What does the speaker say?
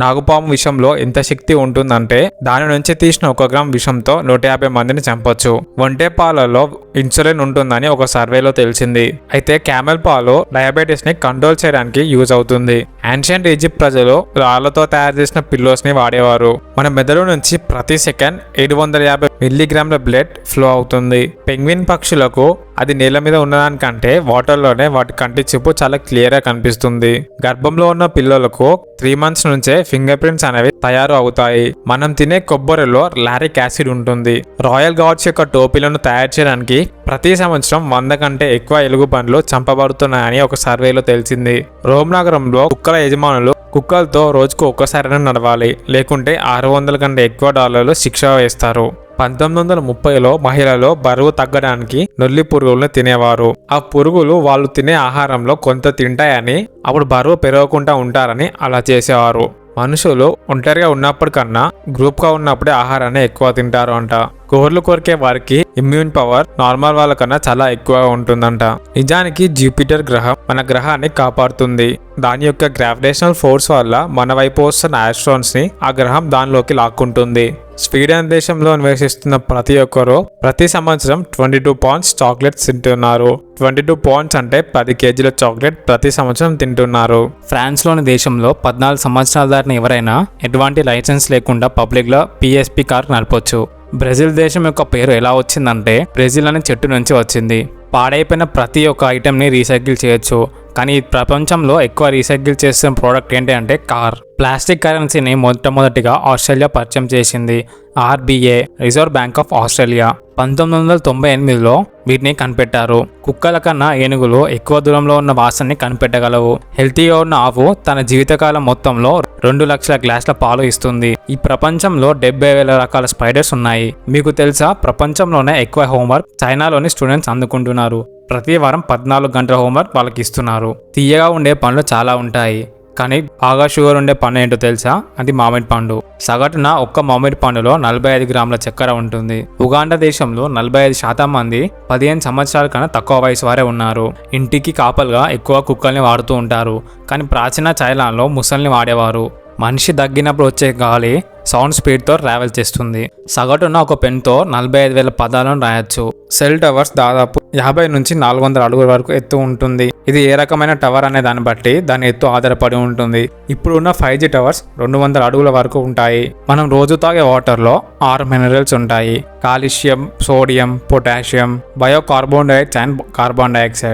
నాగుపాము విషంలో ఎంత శక్తి ఉంటుందంటే దాని నుంచి తీసిన 1 గ్రామ్ విషంతో 150 మందిని చంపొచ్చు. ఒంటె పాలలో ఇన్సులిన్ ఉంటుందని ఒక సర్వేలో తెలిసింది. అయితే క్యామెల్ పాలు డయాబెటీస్ ని కంట్రోల్ చేయడానికి యూజ్ అవుతుంది. యాన్షియంట్ ఈజిప్ట్ ప్రజలు రాళ్లతో తయారు చేసిన పిల్లోస్ ని వాడేవారు. మన మెదడు నుంచి ప్రతి సెకండ్ 750 మిల్లీగ్రాముల బ్లడ్ ఫ్లో అవుతుంది. పెంగ్విన్ పక్షులకు అది నేల మీద ఉన్నదానికంటే వాటర్లోనే వాటి కంటి చూపు చాలా క్లియర్ గా కనిపిస్తుంది. గర్భంలో ఉన్న పిల్లలకు 3 మంత్స్ నుంచే ఫింగర్ ప్రింట్స్ అనేవి తయారు అవుతాయి. మనం తినే కొబ్బరిలో లారిక్ యాసిడ్ ఉంటుంది. రాయల్ గార్డ్స్ యొక్క టోపీలను తయారు చేయడానికి ప్రతి సంవత్సరం 100 కంటే ఎక్కువ ఎలుగుబంట్లు చంపబడుతున్నాయని ఒక సర్వేలో తెలిసింది. రోమ్ నగరంలో కుక్కల యజమానులు కుక్కలతో రోజుకు ఒక్కసారైనా నడవాలి, లేకుంటే $600 కంటే ఎక్కువ డాలర్లు శిక్ష వేస్తారు. 1930లో మహిళలు బరువు తగ్గడానికి నొల్లి పురుగులను తినేవారు. ఆ పురుగులు వాళ్ళు తినే ఆహారంలో కొంత తింటాయని, అప్పుడు బరువు పెరగకుండా ఉంటారని అలా చేసేవారు. మనుషులు ఒంటరిగా ఉన్నప్పటికన్నా గ్రూప్గా ఉన్నప్పుడే ఆహారాన్ని ఎక్కువ తింటారు అంట. కోర్లు కొరికే వారికి ఇమ్యూన్ పవర్ నార్మల్ వాళ్ళకన్నా చాలా ఎక్కువగా ఉంటుందంట. నిజానికి జూపిటర్ గ్రహం మన గ్రహాన్ని కాపాడుతుంది. దాని యొక్క గ్రావిటేషనల్ ఫోర్స్ వల్ల మన వైపు వస్తున్న ఆస్ట్రాన్స్ ని ఆ గ్రహం దానిలోకి లాక్కుంటుంది. స్వీడన్ దేశంలో నివసిస్తున్న ప్రతి ఒక్కరూ ప్రతి సంవత్సరం 22 పౌండ్స్ చాక్లెట్స్ తింటున్నారు. 22 పౌండ్స్ అంటే 10 కేజీల చాక్లెట్ ప్రతి సంవత్సరం తింటున్నారు. ఫ్రాన్స్ లోని దేశంలో 14 సంవత్సరాల దాటిన ఎవరైనా ఎటువంటి లైసెన్స్ లేకుండా పబ్లిక్ లో PSP కార్ నడపొచ్చు. బ్రెజిల్ దేశం యొక్క పేరు ఎలా వచ్చిందంటే బ్రెజిల్ అనే చెట్టు నుంచి వచ్చింది. పాడైపోయిన ప్రతి ఒక్క ఐటెంని రీసైకిల్ చేయొచ్చు. కానీ ప్రపంచంలో ఎక్కువ రీసైకిల్ చేస్తున్న ప్రోడక్ట్ ఏంటి అంటే కార్. ప్లాస్టిక్ కరెన్సీని మొట్టమొదటిగా ఆస్ట్రేలియా పరిచయం చేసింది. RBA reserve bank of Australia 1998లో వీటిని కనిపెట్టారు. కుక్కల కన్నా ఏనుగులు ఎక్కువ దూరంలో ఉన్న వాసనని కనిపెట్టగలవు. హెల్తీగా ఉన్న ఆవు తన జీవితకాలం మొత్తంలో 2 లక్షల గ్లాసుల పాలు ఇస్తుంది. ఈ ప్రపంచంలో 70,000 రకాల స్పైడర్స్ ఉన్నాయి. మీకు తెలుసా, ప్రపంచంలోనే ఎక్కువ హోంవర్క్ చైనాలోని స్టూడెంట్స్ అందుకుంటున్నారు. ప్రతి వారం 14 గంటల హోంవర్క్ వాళ్ళకి ఇస్తున్నారు. తీయగా ఉండే పండ్లు చాలా ఉంటాయి, కానీ బాగా షుగర్ ఉండే పండు ఏంటో తెలుసా? అది మామిడి పండు. సగటున ఒక్క మామిడి పండులో 45 గ్రాముల చక్కెర ఉంటుంది. ఉగాండా దేశంలో 45% మంది 15 సంవత్సరాల కన్నా తక్కువ వయసు వారే ఉన్నారు. ఇంటికి కాపలుగా ఎక్కువ కుక్కల్ని వాడుతూ ఉంటారు. కానీ ప్రాచీన చైనాలో ముసల్ని వాడేవారు. మనిషి దగ్గినప్పుడు వచ్చే గాలి సౌండ్ స్పీడ్తో ట్రావెల్ చేస్తుంది. సగటున ఒక పెన్తో 45,000 పదాలను రాయొచ్చు. సెల్ టవర్స్ దాదాపు 50 నుంచి 400 అడుగుల వరకు ఎత్తు ఉంటుంది. ఇది ఏ రకమైన టవర్ అనే దాన్ని బట్టి దాని ఎత్తు ఆధారపడి ఉంటుంది. ఇప్పుడున్న 5G టవర్స్ 200 అడుగుల వరకు ఉంటాయి. మనం రోజు తాగే వాటర్లో 6 మినరల్స్ ఉంటాయి: calcium, sodium, potassium, bicarbonates and carbon dioxide.